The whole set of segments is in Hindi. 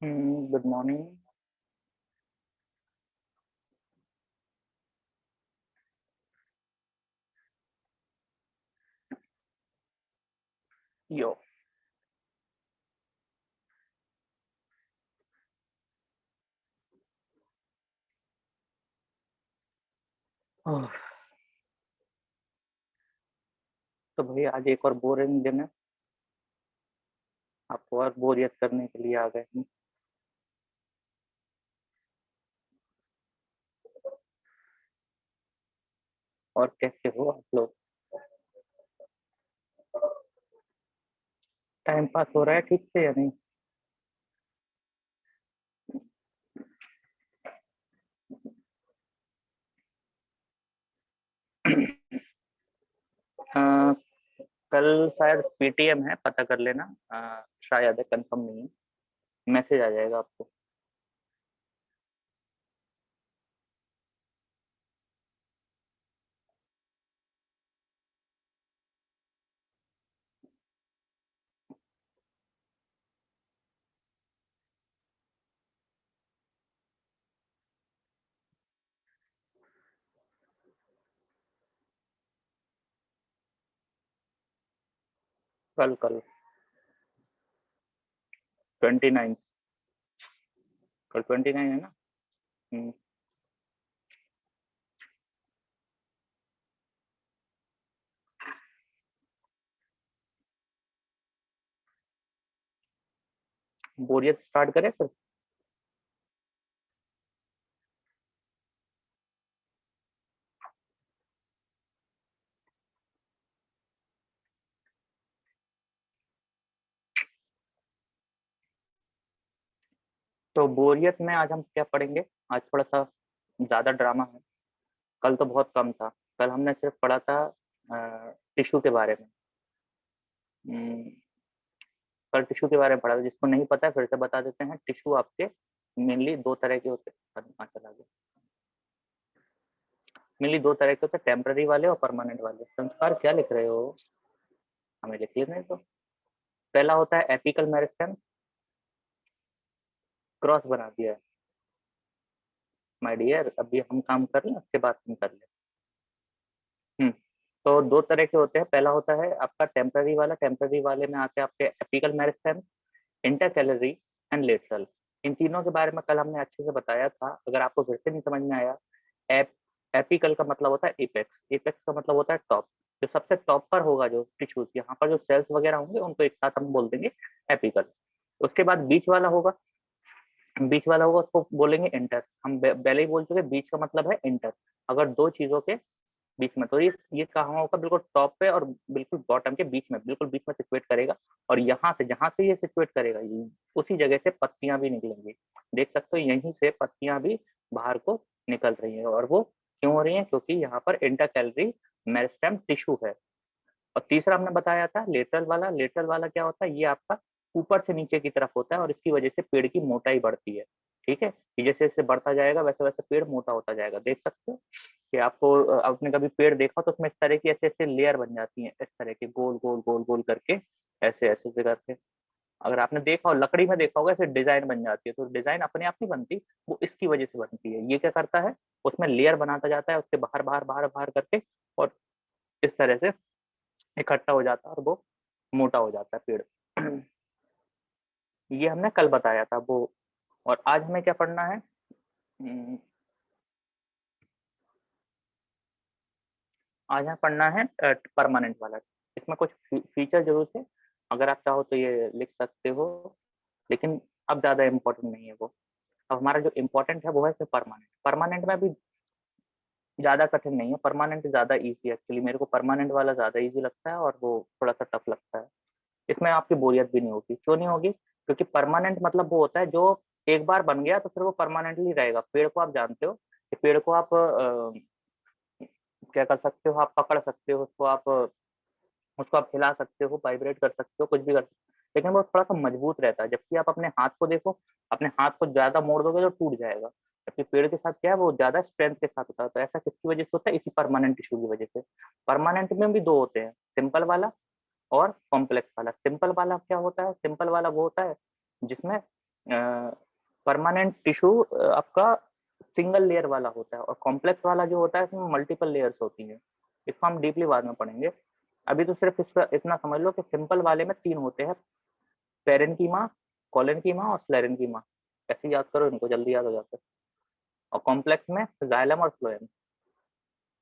Good morning. यो तो भाई आज एक और बोरिंग दिन है। आपको और बोरियत करने के लिए आ गए हैं। और कैसे हो आप लोग? टाइम पास हो रहा है ठीक से या नहीं? अ, कल शायद पीटीएम है, पता कर लेना। शायद है, कंफर्म नहीं है। मैसेज आ जाएगा आपको। कल कल 29। कल 29 है ना? हम्म, बोरियत स्टार्ट करें फिर। तो बोरियत में आज हम क्या पढ़ेंगे? आज थोड़ा सा ज्यादा ड्रामा है। कल तो बहुत कम था। कल हमने सिर्फ पढ़ा था टिश्यू के बारे में। हम्म, कल टिश्यू के बारे में पढ़ा था। जिसको नहीं पता है फिर से बता देते हैं। टिश्यू आपके मेनली दो तरह के होते हैं। चला गया। मेनली दो तरह के होते हैं, टेम्पररी वाले और परमानेंट वाले। संस्कार क्या लिख रहे हो? हमें लिख लेना है तो। पहला होता है एपिकल मेरिस्टेम। क्रॉस बना दिया है माय डियर। अभी हम काम कर लें, उसके बाद हम कर लें। हम्म तो दो तरह के होते हैं। पहला होता है आपका टेम्पररी वाला। टेम्पररी वाले में आते हैं आपके apical meristem, intercalary and lateral. इन तीनों के बारे में कल हमने अच्छे से बताया था। अगर आपको फिर से नहीं समझ में आया, एप एपिकल का मतलब होता है एपेक्स। एपेक्स का मतलब होता है टॉप। जो सबसे टॉप पर होगा जो टिश्यूज, यहाँ पर जो सेल्स वगैरह होंगे उनको एक साथ हम बोल देंगे एपिकल। उसके बाद बीच वाला होगा। बीच वाला होगा उसको बोलेंगे इंटर। हम पहले ही बोल चुके, बीच का मतलब है इंटर। अगर दो चीजों के बीच में, तो ये कहाँ होगा? बिल्कुल टॉप पे और बिल्कुल बॉटम के बीच में, बिल्कुल बीच में सिचुएट करेगा। और यहाँ से जहां से ये सिचुएट करेगा, उसी जगह से पत्तियां भी निकलेंगी। देख सकते हो यहीं से पत्तियां भी बाहर को निकल रही है। और वो क्यों हो रही है? क्योंकि यहाँ पर इंटरकैलरी मेरिस्टेम टिश्यू है। और तीसरा हमने बताया था लेटरल वाला। लेटरल वाला क्या होता है? ये आपका ऊपर से नीचे की तरफ होता है और इसकी वजह से पेड़ की मोटाई बढ़ती है। ठीक है, ये जैसे जैसे बढ़ता जाएगा वैसे वैसे पेड़ मोटा होता जाएगा। देख सकते हो कि आपको आपने कभी पेड़ देखा तो उसमें इस तरह की ऐसे ऐसे लेयर बन जाती है, इस तरह के गोल गोल गोल गोल करके, ऐसे ऐसे से करके। अगर आपने देखा हो, लकड़ी में देखा होगा, ऐसे डिजाइन बन जाती है। तो डिजाइन अपने आप नहीं बनती, वो इसकी वजह से बनती है। ये क्या करता है? उसमें लेयर बनाता जाता है, उसके बाहर बाहर बाहर बाहर करके, और इस तरह से इकट्ठा हो जाता है और वो मोटा हो जाता है पेड़। ये हमने कल बताया था वो। और आज हमें क्या पढ़ना है? हम्म, आज हमें पढ़ना है परमानेंट वाला। इसमें कुछ फीचर जरूर थे, अगर आप चाहो तो ये लिख सकते हो, लेकिन अब ज्यादा इम्पोर्टेंट नहीं है वो। अब हमारा जो इम्पोर्टेंट है वो है सिर्फ परमानेंट। परमानेंट में भी ज्यादा कठिन नहीं है, परमानेंट ज्यादा इजी है एक्चुअली। मेरे को परमानेंट वाला ज्यादा इजी लगता है और वो थोड़ा सा टफ लगता है। इसमें आपकी बोरियत भी नहीं होगी। क्यों नहीं होगी? क्योंकि परमानेंट मतलब वो होता है जो एक बार बन गया तो फिर वो परमानेंटली रहेगा। पेड़ को आप जानते हो कि पेड़ को आप क्या कर सकते हो, आप पकड़ सकते हो उसको, आप उसको आप हिला सकते हो, वाइब्रेट कर सकते हो, कुछ भी कर सकते हो, लेकिन वो थोड़ा सा मजबूत रहता है। जबकि आप अपने हाथ को देखो, अपने हाथ को ज्यादा मोड़ दोगे तो टूट जाएगा। जबकि पेड़ के साथ क्या है, वो ज्यादा स्ट्रेंथ के साथ होता है। तो ऐसा किसकी वजह से होता है? इसी परमानेंट टिश्यू की वजह से। परमानेंट में भी दो होते हैं, सिंपल वाला और कॉम्प्लेक्स वाला। सिंपल वाला क्या होता है? सिंपल वाला वो होता है जिसमें परमानेंट टिश्यू आपका सिंगल लेयर वाला होता है, और कॉम्प्लेक्स वाला जो होता है इसमें मल्टीपल लेयर्स होती हैं। इसको हम डीपली बाद में पढ़ेंगे। अभी तो सिर्फ इसका इतना समझ लो कि सिंपल वाले में 3 होते हैं, पेरेन्कीमा, कोलेनकीमा और स्लेरेन्कीमा। ऐसे याद करो, इनको जल्दी याद हो जाता है। और कॉम्प्लेक्स में जाइलम और फ्लोएम।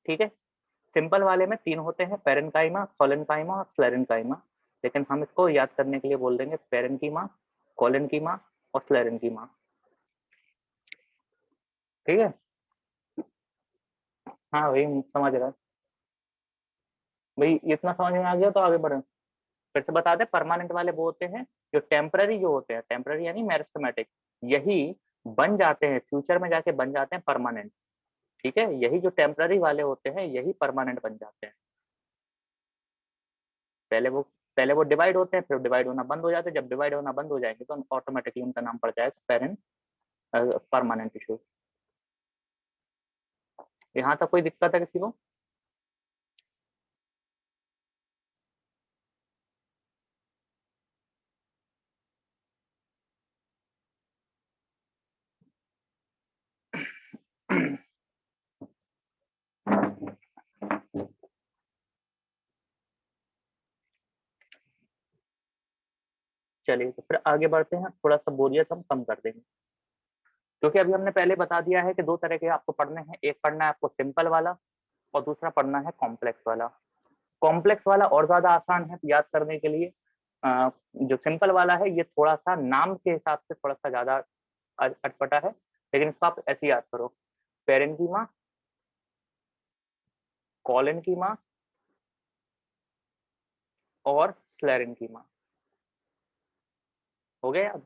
ठीक है। सिंपल वाले में 3 होते हैं, पेरेन्काइमा, कोलेनकाइमा और स्लेरेन्काइमा। लेकिन हम इसको याद करने के लिए बोल देंगे पेरेन्कीमा, कोलेनकीमा और स्लेरेन्कीमा। ठीक है। हाँ वही समझ रहा है भाई। इतना समझ में आ गया तो आगे बढ़े। फिर से बता दे, परमानेंट वाले वो होते हैं जो टेम्पररी जो होते हैं, टेम्पररी यानी मेरिस्टेमेटिक, यही बन जाते हैं फ्यूचर में जाके, बन जाते हैं परमानेंट। ठीक है। यही जो टेम्पररी वाले होते हैं यही परमानेंट बन जाते हैं। पहले वो पहले वो डिवाइड होते हैं, फिर डिवाइड होना बंद हो जाते हैं। जब डिवाइड होना बंद हो जाएंगे तो ऑटोमेटिकली उनका नाम पड़ जाएगा पेरेंट परमानेंट टिश्यू। यहाँ तक कोई दिक्कत है किसी को? चलिए तो फिर आगे बढ़ते हैं, थोड़ा सा बोरियत हम कम कर देंगे। क्योंकि अभी हमने पहले बता दिया है कि दो तरह के आपको पढ़ने हैं, एक पढ़ना है आपको सिंपल वाला और दूसरा पढ़ना है कॉम्प्लेक्स वाला। कॉम्प्लेक्स वाला और ज्यादा आसान है याद करने के लिए। जो सिंपल वाला है ये थोड़ा सा नाम के हिसाब से थोड़ा सा ज्यादा अटपटा है, लेकिन इसको आप ऐसे याद करो, पेरेन्कीमा, कोलेनकीमा और स्लेरेन्कीमा। हो गया याद?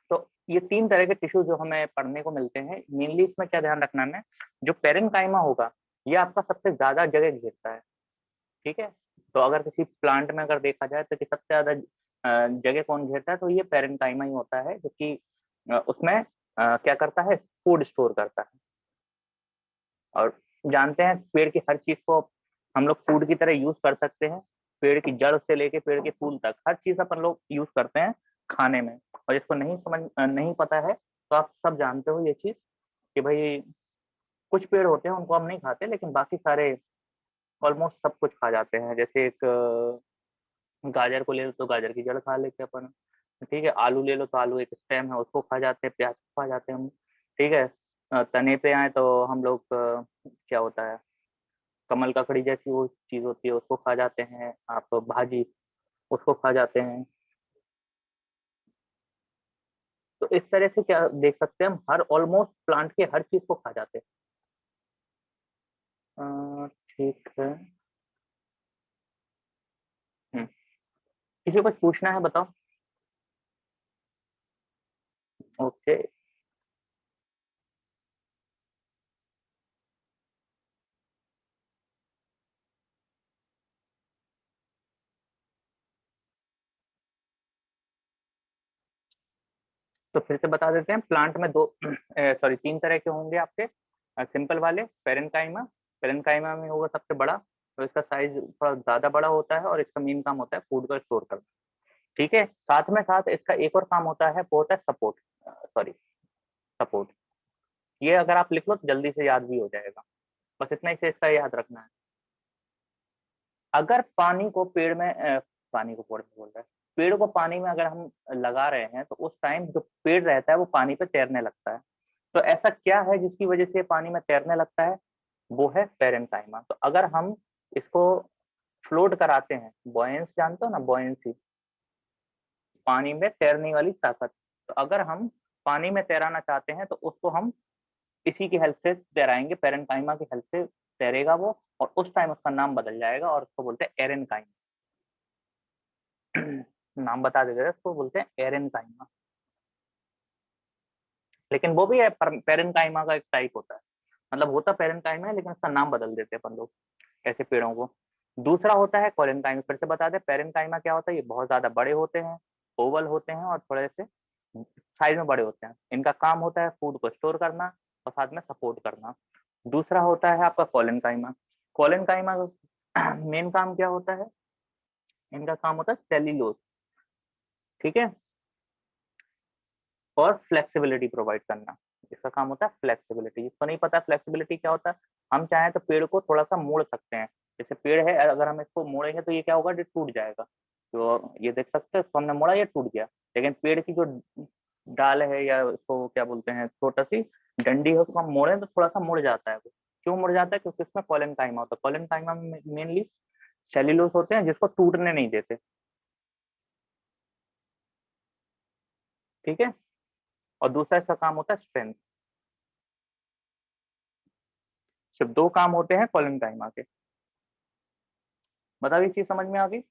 तो ये 3 तरह के टिश्यू जो हमें पढ़ने को मिलते हैं, मेनली इसमें क्या ध्यान रखना है, जो पेरेन्काइमा होगा ये आपका सबसे ज्यादा जगह घेरता है। ठीक है। तो अगर किसी प्लांट में अगर देखा जाए तो कि सबसे ज्यादा जगह कौन घेरता है, तो ये पेरेन्काइमा ही होता है, जो कि उसमें क्या करता है, फूड स्टोर करता है। और जानते हैं पेड़ की हर चीज को हम लोग फूड की तरह यूज कर सकते हैं। पेड़ की जड़ से लेके पेड़ के फूल तक हर चीज अपन लोग यूज करते हैं खाने में। और जिसको नहीं पता है, तो आप सब जानते हो ये चीज कि भाई कुछ पेड़ होते हैं उनको हम नहीं खाते, लेकिन बाकी सारे ऑलमोस्ट सब कुछ खा जाते हैं। जैसे एक गाजर को ले लो तो गाजर की जड़ खा लेते हैं अपन। ठीक है। आलू ले लो तो आलू एक स्टेम है, उसको खा जाते हैं। प्याज को खा जाते हैं हम। ठीक है। तने पे आए तो हम लोग क्या होता है, कमल ककड़ी जैसी वो चीज होती है उसको खा जाते हैं। आप भाजी उसको खा जाते हैं। तो इस तरह से क्या देख सकते हैं, हम हर ऑलमोस्ट प्लांट के हर चीज को खा जाते हैं। ठीक है। किसी को कुछ पूछना है बताओ? ओके। तो फिर से बता देते हैं, प्लांट में दो सॉरी 3 तरह के होंगे आपके। सिंपल वाले पेरेन्काइमा, पेरेन्काइमा में होगा सबसे बड़ा, तो इसका साइज थोड़ा ज्यादा बड़ा होता है और इसका मेन काम होता है फूड को स्टोर करना। ठीक है। साथ में साथ इसका एक और काम होता है, वो होता है सपोर्ट, सॉरी सपोर्ट। ये अगर आप लिख लो तो जल्दी से याद भी हो जाएगा। बस इतना ही से इसका याद रखना है। अगर पानी को पेड़ में पानी को पेड़ में बोल रहा है, पेड़ को पानी में अगर हम लगा रहे हैं तो उस टाइम जो पेड़ रहता है वो पानी पे तैरने लगता है। तो ऐसा क्या है जिसकी वजह से पानी में तैरने लगता है? वो है पेरेन्काइमा। तो अगर हम इसको फ्लोट कराते हैं, बॉयंस जानते हो ना, बॉयंसी, पानी में तैरने वाली ताकत। तो अगर हम पानी में तैराना चाहते हैं तो उसको हम इसी की हेल्प से तैराएंगे, पेरेन्काइमा की हेल्प से तैरेगा वो, और उस टाइम उसका नाम बदल जाएगा और उसको बोलते हैं एरेनकाइमा। नाम बता देते हैं, उसको बोलते हैं एरेनकाइमा। लेकिन वो भी है, पेरेन्काइमा का एक टाइप होता है, मतलब होता पेरेन्काइमा है लेकिन उसका नाम बदल देते हैं अपन लोग ऐसे पेड़ों को। दूसरा होता है कोलेनकाइमा। फिर से बता दें, पेरेन्काइमा क्या होता है? ये बहुत ज्यादा बड़े होते हैं, ओवल होते हैं और थोड़े से साइज में बड़े होते हैं। इनका काम होता है फूड को स्टोर करना और साथ में सपोर्ट करना। दूसरा होता है आपका कोलेनकाइमा। कोलेनकाइमा का मेन काम क्या होता है? इनका काम होता है सेल्यूलोज, ठीक है, और फ्लेक्सिबिलिटी प्रोवाइड करना। इसका काम होता है फ्लेक्सिबिलिटी। जिसको नहीं पता फ्लेक्सिबिलिटी क्या होता है, हम चाहें तो पेड़ को थोड़ा सा मोड़ सकते हैं। जैसे पेड़ है, अगर हम इसको मोड़ेंगे तो ये क्या होगा, ये टूट जाएगा। तो ये देख सकते हैं, इसको हमने मोड़ा, ये टूट गया। लेकिन पेड़ की जो डाल है, या उसको क्या बोलते हैं, छोटा सी डंडी है, उसको हम मोड़े तो थोड़ा सा मुड़ जाता है वो। क्यों मुड़ जाता है? क्योंकि इसमें कोलेनकाइमा होता है। कोलेनकाइमा में मेनली सेल्यूलोज होते हैं जिसको टूटने नहीं देते, ठीक है। और दूसरा इसका काम होता है स्ट्रेंथ। सिर्फ दो काम होते हैं कोलेनकाइमा के। बताओ, ये चीज समझ में आ गई?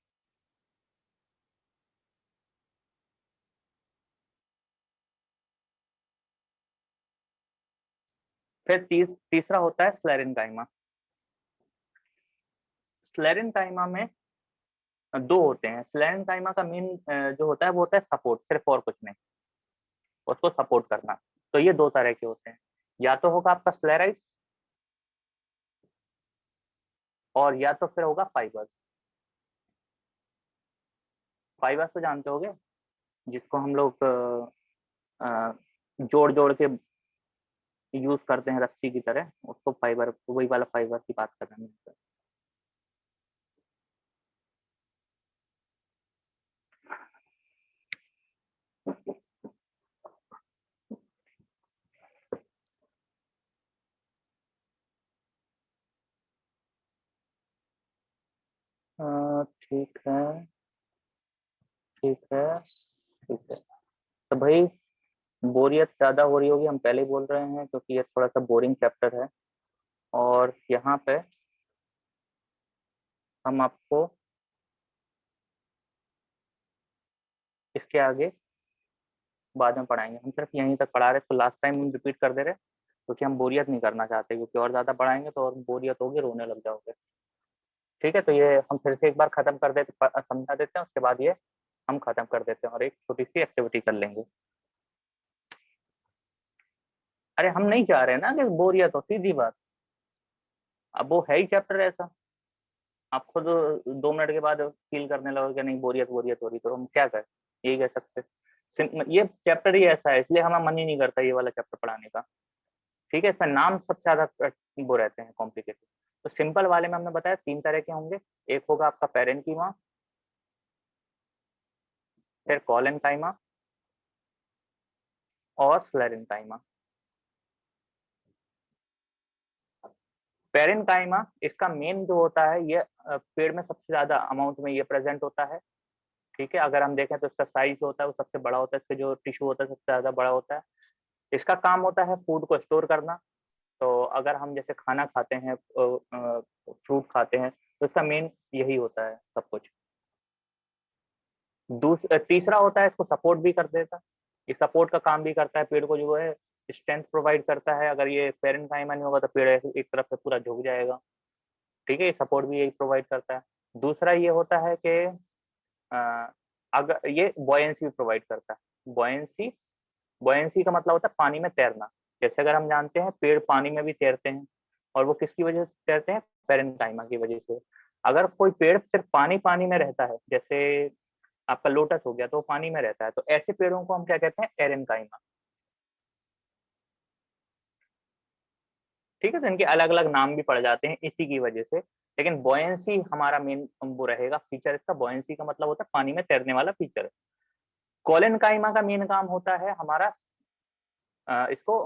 फिर तीसरा होता है स्लेरेनकाइमा। स्लेरेनकाइमा में दो होते हैं। स्लेरेनकाइमा का मेन जो होता है वो होता है सपोर्ट, सिर्फ और कुछ नहीं, उसको सपोर्ट करना। तो ये दो तरह के होते हैं, या तो होगा आपका स्लेराइड, और या तो फिर होगा फाइबर्स। फाइबर्स तो जानते होगे, जिसको हम लोग जोड़ जोड़ के यूज करते हैं रस्सी की तरह, उसको फाइबर, वही वाला फाइबर की बात कर रहे हैं। ठीक है, ठीक है, ठीक है। तो भाई, बोरियत ज्यादा हो रही होगी, हम पहले ही बोल रहे हैं, क्योंकि ये थोड़ा सा बोरिंग चैप्टर है। और यहाँ पे हम आपको इसके आगे बाद में पढ़ाएंगे। हम सिर्फ यहीं तक पढ़ा रहे, तो लास्ट टाइम हम रिपीट कर दे रहे, क्योंकि हम बोरियत नहीं करना चाहते, क्योंकि और ज्यादा पढ़ाएंगे तो और बोरियत होगी, रोने लग जाओगे। ठीक है, तो ये हम फिर से एक बार खत्म कर देते, समझा देते हैं, उसके बाद ये हम खत्म कर देते हैं और एक छोटी सी एक्टिविटी कर लेंगे। अरे हम नहीं चाह रहे ना कि बोरियत हो, सीधी बात। अब वो है ही चैप्टर ऐसा, आप खुद 2 मिनट के बाद फील करने लगोगे कि नहीं बोरियत बोरियत हो रही, तो हम क्या करें? यही कह सकते। ये चैप्टर ही ऐसा है, इसलिए हमें मन ही नहीं करता ये वाला चैप्टर पढ़ाने का। ठीक है, इसमें नाम सबसे ज्यादा वो रहते हैं कॉम्प्लिकेटेड। तो सिंपल वाले में हमने बताया 3 तरह के होंगे। एक होगा आपका पेरेन्कीमा, फिर कॉलेनकाइमा और स्लेरेन्काइमा। पेरेन्काइमा इसका मेन जो होता है, ये पेड़ में सबसे ज्यादा अमाउंट में ये प्रेजेंट होता है। ठीक है, अगर हम देखें तो इसका साइज होता है वो सबसे बड़ा होता है, इसका जो टिश्यू होता है सबसे ज्यादा बड़ा होता है। इसका काम होता है फूड को स्टोर करना। तो अगर हम जैसे खाना खाते हैं, फ्रूट खाते हैं, तो इसका मेन यही होता है सब कुछ। तीसरा होता है, इसको सपोर्ट भी कर देता है। ये सपोर्ट का काम भी करता है, पेड़ को जो है स्ट्रेंथ प्रोवाइड करता है। अगर ये पेरेन्काइमा नहीं होगा तो पेड़ एक तरफ से पूरा झुक जाएगा। ठीक है, ये सपोर्ट भी यही प्रोवाइड करता है। दूसरा ये होता है कि अगर ये बॉयंसी भी प्रोवाइड करता है। बॉयंसी, बॉयंसी का मतलब होता है पानी में तैरना। जैसे अगर हम जानते हैं पेड़ पानी में भी तैरते हैं, और वो किसकी वजह से तैरते हैं? पेरेन्काइमा की वजह से। अगर कोई पेड़ सिर्फ पानी पानी में रहता है, जैसे आपका लोटस हो गया, तो वो पानी में रहता है, तो ऐसे पेड़ों को हम क्या कहते हैं? एरेन्काइमा। ठीक है, तो इनके अलग अलग नाम भी पड़ जाते हैं इसी की वजह से। लेकिन बॉयंसी हमारा मेन वो रहेगा फीचर। इसका बॉयंसी का मतलब होता है पानी में तैरने वाला फीचर। कोलेनकाइमा का मेन काम होता है हमारा इसको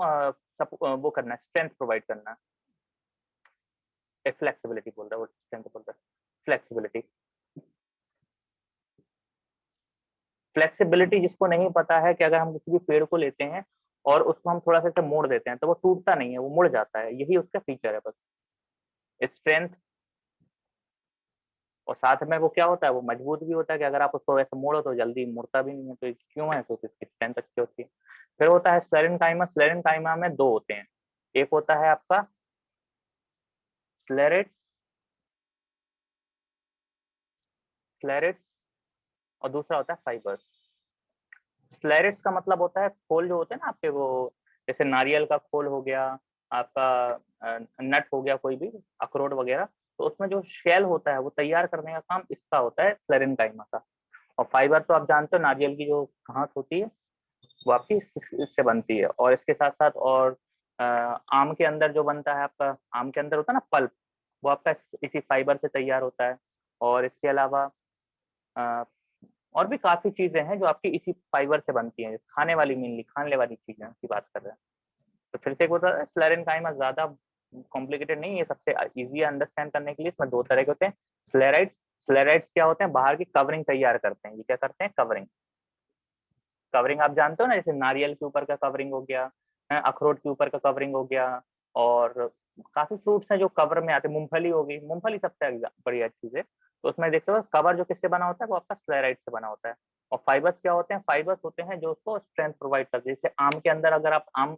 वो करना, स्ट्रेंथ प्रोवाइड करना। फ्लेक्सिबिलिटी बोल रहा है वो, स्ट्रेंथ बोल रहा है, फ्लेक्सिबिलिटी। फ्लेक्सिबिलिटी जिसको नहीं पता है कि अगर हम किसी भी पेड़ को लेते हैं और उसको हम थोड़ा सा ऐसे मोड़ देते हैं तो वो टूटता नहीं है, वो मुड़ जाता है, यही उसका फीचर है बस। स्ट्रेंथ, और साथ में वो क्या होता है, वो मजबूत भी होता है कि अगर आप उसको वैसे मोड़ो तो जल्दी मुड़ता भी नहीं है, तो क्यों है, तो इसकी स्ट्रेंथ अच्छी होती है। फिर होता है स्लेरेनकाइमा। स्लेरेनकाइमा में दो होते हैं, एक होता है आपका स्लेरेट, स्लेरेट, और दूसरा होता है फाइबर। स्लेरेट्स का मतलब होता है खोल जो होते हैं ना आपके, वो जैसे नारियल का खोल हो गया, आपका नट हो गया, कोई भी अखरोट वगैरह, तो उसमें जो शेल होता है वो तैयार करने का काम इसका होता है, स्लेरेनकाइमा का। और फाइबर तो आप जानते हो, नारियल की जो घास होती है वो आपकी इससे बनती है। और इसके साथ साथ और आम के अंदर जो बनता है आपका, आम के अंदर होता है ना पल्प, वो आपका इसी फाइबर से तैयार होता है। और इसके अलावा अ, और भी काफी चीजें हैं जो आपकी इसी फाइबर से बनती हैं, खाने वाली, मेनली खाने वाली चीजें की बात कर रहे हैं। तो फिर से एक होता है स्लेरेनकाइमा, ज्यादा कॉम्प्लिकेटेड नहीं है, सबसे इजी अंडरस्टैंड करने के लिए इसमें दो तरह के होते हैं। स्लेराइड्स, स्लेराइड्स क्या होते हैं, बाहर की कवरिंग तैयार करते हैं, ये क्या करते हैं, कवरिंग। कवरिंग आप जानते हो ना, जैसे नारियल के ऊपर का कवरिंग हो गया, अखरोट के ऊपर का कवरिंग हो गया, और काफी फ्रूट्स हैं जो कवर में आते हैं, मूंगफली हो गई, मूंगफली सबसे बढ़िया चीज है। तो उसमें देखते हो कवर जो किससे बना होता है, वो आपका स्क्लेराइड से बना होता है। और फाइबर्स क्या होते हैं, फाइबर्स होते हैं जो उसको स्ट्रेंथ प्रोवाइड करते हैं। जैसे आम के अंदर अगर आप आम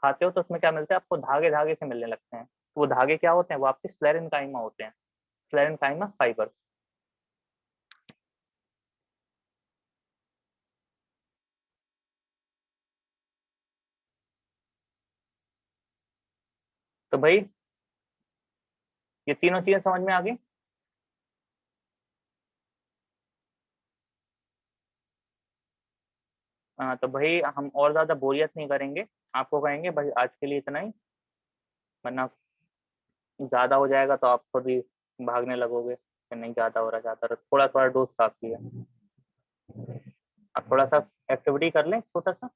खाते हो तो उसमें क्या मिलता है आपको, धागे धागे से मिलने लगते हैं, तो वो धागे क्या होते हैं, वो आपके स्लेरेनकाइमा होते हैं, स्लेरेनकाइमा फाइबर। तो भाई ये तीनों चीजें समझ में आ गई। तो भाई हम और ज्यादा बोरियत नहीं करेंगे, आपको कहेंगे भाई आज के लिए इतना ही, वरना ज्यादा हो जाएगा तो आप खुद ही भागने लगोगे कि नहीं ज्यादा हो रहा, ज्यादा हो रहा। थोड़ा थोड़ा डोज काफी है। अब थोड़ा सा एक्टिविटी कर लें छोटा सा।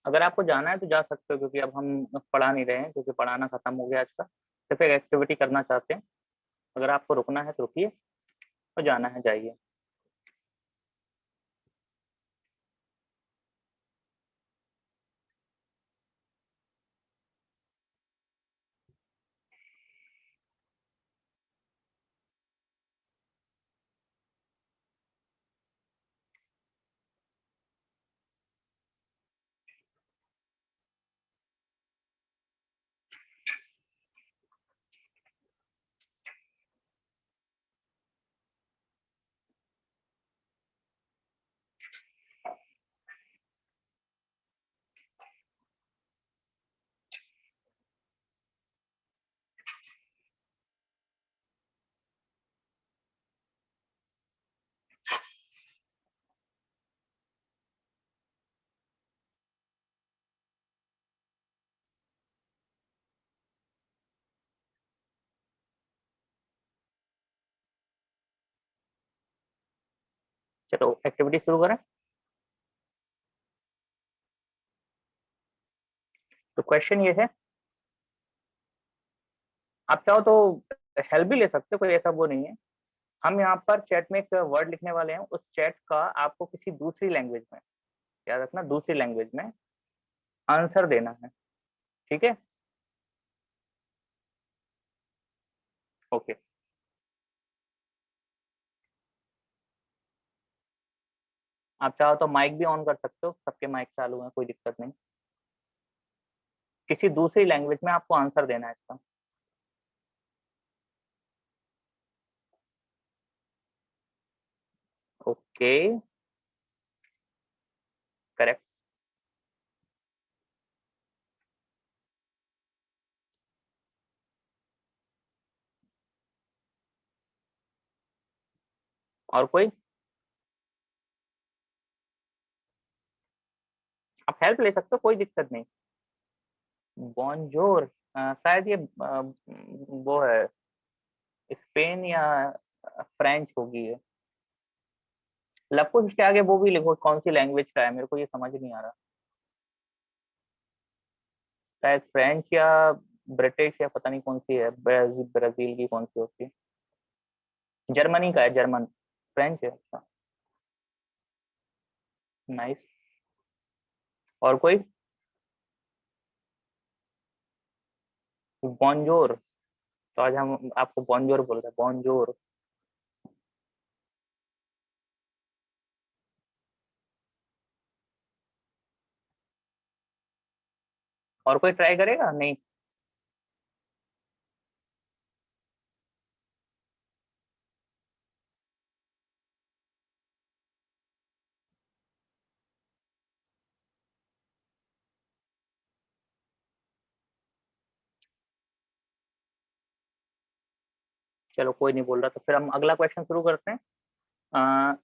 अगर आपको जाना है तो जा सकते हो, क्योंकि अब हम पढ़ा नहीं रहे हैं, क्योंकि पढ़ाना खत्म हो गया आज का, सिर्फ एक एक्टिविटी करना चाहते हैं। अगर आपको रुकना है तो रुकिए, और जाना है जाइए। चलो एक्टिविटी शुरू करें। तो क्वेश्चन ये है, आप चाहो तो हेल्प भी ले सकते हो, कोई ऐसा वो नहीं है। हम यहाँ पर चैट में एक वर्ड लिखने वाले हैं, उस चैट का आपको किसी दूसरी लैंग्वेज में, याद रखना दूसरी लैंग्वेज में आंसर देना है, ठीक है? ओके। आप चाहो तो माइक भी ऑन कर सकते हो, सबके माइक चालू है, कोई दिक्कत नहीं। किसी दूसरी लैंग्वेज में आपको आंसर देना है इसका। Okay, correct. और कोई? आप हेल्प ले सकते हो, कोई दिक्कत नहीं। बॉन्जोर, शायद ये वो है, स्पेन या फ्रेंच होगी ये। लव के आगे वो भी लिखो, कौन सी लैंग्वेज का है, मेरे को ये समझ नहीं आ रहा। शायद फ्रेंच या ब्रिटिश या पता नहीं कौन सी है, ब्राजील, ब्राजील की कौन सी होती है। जर्मनी का है, जर्मन। फ्रेंच है, अच्छा। नाइस। और कोई? बॉन्जोर, तो आज हम आपको बॉन्जोर बोल रहे हैं, बॉन्जोर। और कोई ट्राई करेगा? नहीं? चलो कोई नहीं बोल रहा, तो फिर हम अगला क्वेश्चन शुरू करते हैं। अ,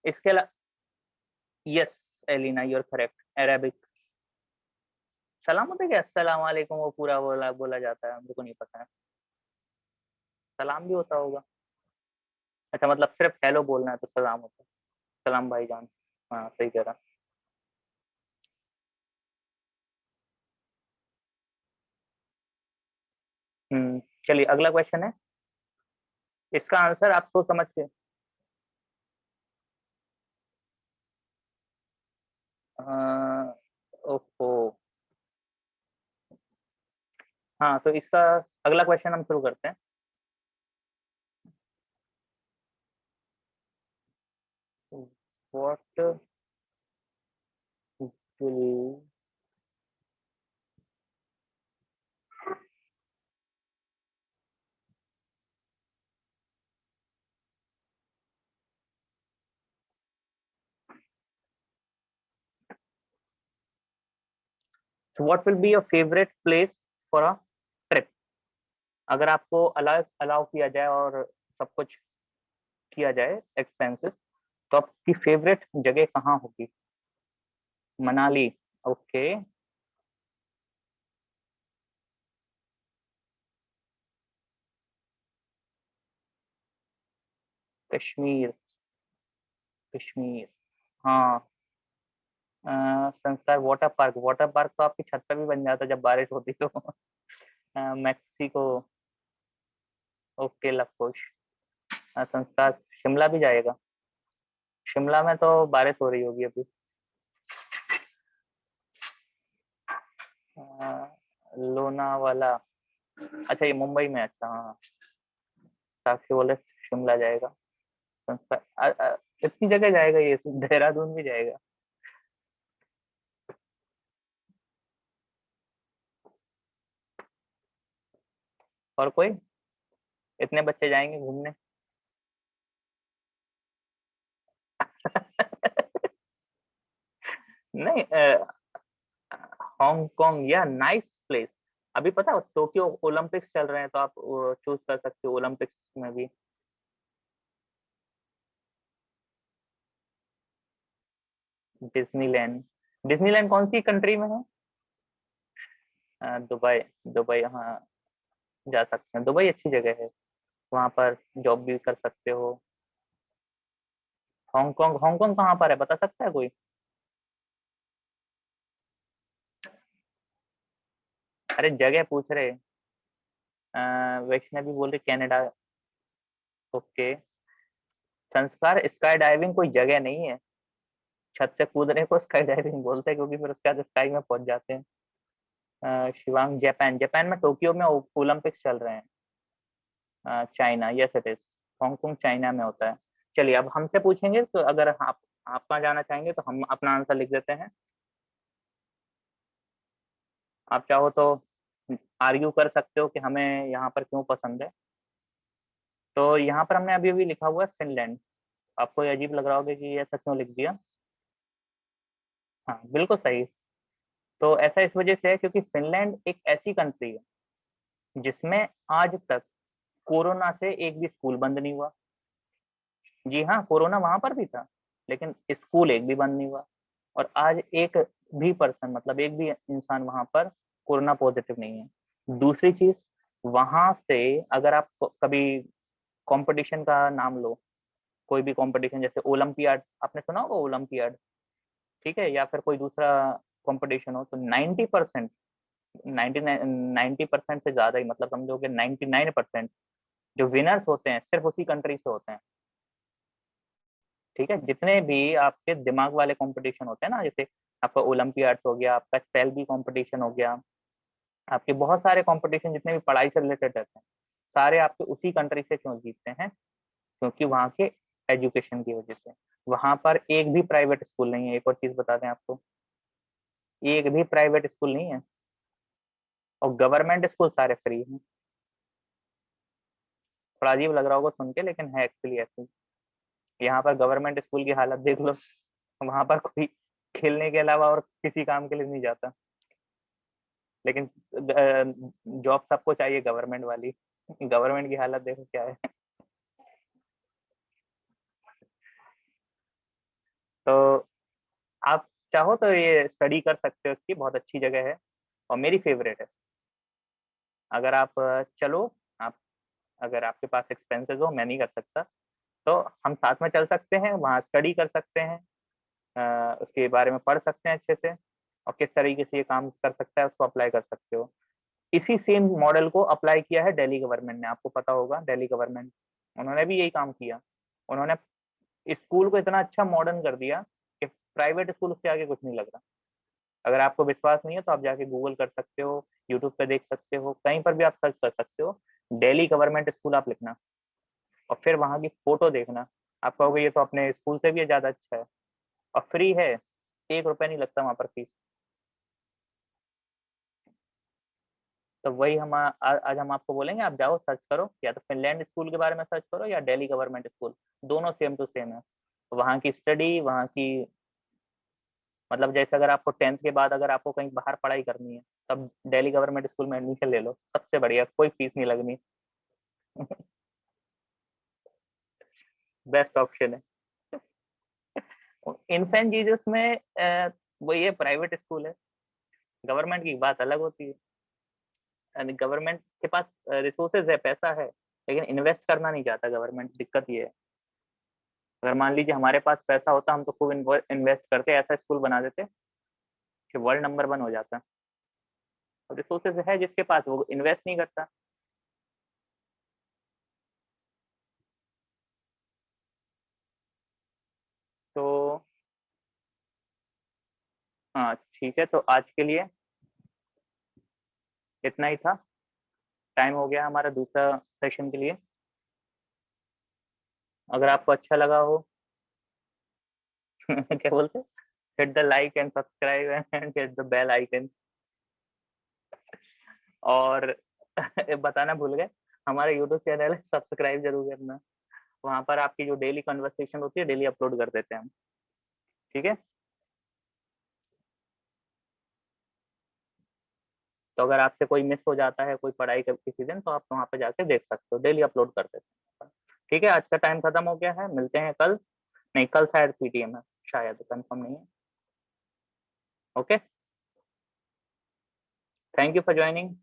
इसके अलावा, yes Elina, you're correct, Arabic. सलाम होता है क्या? अस्सलाम वालेकुम वो पूरा बोला बोला जाता है, हमको नहीं पता है। सलाम भी होता होगा। अच्छा, मतलब सिर्फ हेलो बोलना है तो सलाम होता है। सलाम भाईजान। हाँ, सही कह रहा। चलिए अगला क्वेश्चन है। इसका आंसर आप सोच समझ के, अ, ओप्पो। हाँ, तो इसका अगला क्वेश्चन हम शुरू करते हैं। What will what will be your favourite place for a trip? अगर आपको अलाउ अलाउ किया जाए और सब कुछ किया जाए, एक्सपेंसेस, तो आपकी फेवरेट जगह कहाँ होगी? मनाली। ओके। कश्मीर। कश्मीर, हाँ। संस्कार वाटर पार्क, वाटर पार्क तो आपकी छत पे भी बन जाता जब बारिश होती तो। मैक्सिको। ओके, लवकुश। संस्कार शिमला भी जाएगा। शिमला में तो बारिश हो रही होगी अभी। लोनावाला, अच्छा ये मुंबई में है, अच्छा हाँ। साक्षी बोले शिमला जाएगा। संस्कार इतनी जगह जाएगा ये, देहरादून भी जाएगा। और कोई? इतने बच्चे जाएंगे घूमने। नहीं, हांगकांग या नाइस प्लेस। अभी पता है टोक्यो ओलंपिक्स चल रहे हैं, तो आप चूज कर सकते हो ओलंपिक्स में भी। डिज्नीलैंड। डिज्नीलैंड कौन सी कंट्री में है? दुबई। दुबई, हाँ। जा सकते हैं, दुबई अच्छी जगह है। वहां पर जॉब भी कर सकते हो। हांगकांग, हांगकांग कहाँ पर है, बता सकता है कोई? अरे जगह पूछ रहे। वैष्णवी बोल रही कनाडा। ओके। संस्कार स्काई डाइविंग कोई जगह नहीं है। छत से कूदने को स्काई डाइविंग बोलते हैं, क्योंकि फिर उसके बाद स्काई में पहुंच जाते हैं। शिवांग जापान, जापान में टोक्यो में ओलंपिक्स चल रहे हैं। China, yes it is. Hong Kong China में होता है। चलिए अब हमसे पूछेंगे, तो अगर आप कहाँ जाना चाहेंगे तो हम अपना आंसर लिख देते हैं। आप चाहो तो आर्ग्यू कर सकते हो कि हमें यहाँ पर क्यों पसंद है। तो यहाँ पर हमने अभी अभी लिखा हुआ है फिनलैंड। आपको ये अजीब लग रहा होगा कि ये ऐसा क्यों लिख दिया। हाँ बिल्कुल सही। तो ऐसा इस वजह से है क्योंकि फिनलैंड एक ऐसी कंट्री है जिसमें आज तक कोरोना से एक भी स्कूल बंद नहीं हुआ। जी हाँ, कोरोना वहां पर भी था, लेकिन स्कूल एक भी बंद नहीं हुआ। और आज एक भी पर्सन, मतलब एक भी इंसान वहां पर कोरोना पॉजिटिव नहीं है। दूसरी चीज, वहां से अगर आप कभी कंपटीशन का नाम लो, कोई भी कंपटीशन जैसे ओलंपियाड, आपने सुना होगा ओलंपियाड, ठीक है, या फिर कोई दूसरा कंपटीशन हो, तो 90%, 90% से ज्यादा ही, मतलब समझो कि 99% जो विनर्स होते हैं सिर्फ उसी कंट्री से होते हैं। ठीक है, जितने भी आपके दिमाग वाले कंपटीशन होते हैं ना, जैसे आपका ओलंपियाड हो गया, आपका सेल्फी कंपटीशन हो गया, आपके बहुत सारे कंपटीशन जितने भी पढ़ाई से रिलेटेड रहते हैं, सारे आपके उसी कंट्री से क्यों जीतते हैं? क्योंकि वहाँ के एजुकेशन की वजह से। वहां पर एक भी प्राइवेट स्कूल नहीं है, एक और चीज बता दें आपको, एक भी प्राइवेट स्कूल नहीं है। और गवर्नमेंट स्कूल सारे फ्री हैं। थोड़ा अजीब लग रहा होगा सुन के, लेकिन है एक्चुअली ऐसे। यहाँ पर गवर्नमेंट स्कूल की हालत देख लो, वहां पर कोई खेलने के अलावा और किसी काम के लिए नहीं जाता। लेकिन जॉब सबको चाहिए गवर्नमेंट वाली। गवर्नमेंट की हालत देखो क्या है। तो आप चाहो तो ये स्टडी कर सकते हो, इसकी बहुत अच्छी जगह है और मेरी फेवरेट है। अगर आप चलो, आप, अगर आपके पास एक्सपेंसेस हो, मैं नहीं कर सकता, तो हम साथ में चल सकते हैं, वहाँ स्टडी कर सकते हैं, उसके बारे में पढ़ सकते हैं अच्छे से, और किस तरीके से ये काम कर सकता है उसको अप्लाई कर सकते हो। इसी सेम मॉडल को अप्लाई किया है दिल्ली गवर्नमेंट ने, आपको पता होगा दिल्ली गवर्नमेंट, उन्होंने भी यही काम किया। उन्होंने स्कूल को इतना अच्छा मॉडर्न कर दिया कि प्राइवेट स्कूल उसके आगे कुछ नहीं लग रहा। अगर आपको विश्वास नहीं है तो आप जाके गूगल कर सकते हो, यूट्यूब पे देख सकते हो, कहीं पर भी आप सर्च कर सकते हो, दिल्ली गवर्नमेंट स्कूल आप लिखना, और फिर वहां की फोटो देखना। आप कहोगे ये तो अपने स्कूल से भी ज्यादा अच्छा है। और फ्री है, 1 रुपया नहीं लगता वहां पर फीस। तो वही हम आज हम आपको बोलेंगे, आप जाओ सर्च करो, या तो फिनलैंड स्कूल के बारे में सर्च करो या दिल्ली गवर्नमेंट स्कूल, दोनों सेम टू सेम है। वहाँ की स्टडी, वहाँ की, मतलब जैसे अगर आपको 10th के बाद अगर आपको कहीं बाहर पढ़ाई करनी है, तब दिल्ली गवर्नमेंट स्कूल में एडमिशन ले लो, सबसे बढ़िया, कोई फीस नहीं लगनी। बेस्ट ऑप्शन है। इन्फेंट जीसस में वो ये प्राइवेट स्कूल है, गवर्नमेंट की बात अलग होती है। गवर्नमेंट के पास रिसोर्सेज है, पैसा है, लेकिन इन्वेस्ट करना नहीं चाहता गवर्नमेंट, दिक्कत ये है। अगर मान लीजिए हमारे पास पैसा होता, हम तो खूब इन्वेस्ट करके ऐसा स्कूल बना देते कि वर्ल्ड नंबर 1 हो जाता। रिसोर्सेज है जिसके पास, वो इन्वेस्ट नहीं करता। तो हाँ ठीक है, तो आज के लिए इतना ही था। टाइम हो गया हमारा दूसरा सेशन के लिए। अगर आपको अच्छा लगा हो क्या बोलते, hit the like and subscribe and hit the bell icon. और बताना भूल गए, हमारा यूट्यूब चैनल है, सब्सक्राइब जरूर करना। वहां पर आपकी जो डेली कन्वर्सेशन होती है, डेली अपलोड कर देते हैं हम। ठीक है, तो अगर आपसे कोई मिस हो जाता है, कोई पढ़ाई का किसी दिन, तो आप वहां पे जाके देख सकते हो, डेली अपलोड कर देते हैं। ठीक है, आज का टाइम खत्म हो गया है, मिलते हैं कल। नहीं, कल शायद पीटीएम है, शायद, कंफर्म नहीं है। Okay, thank you for joining.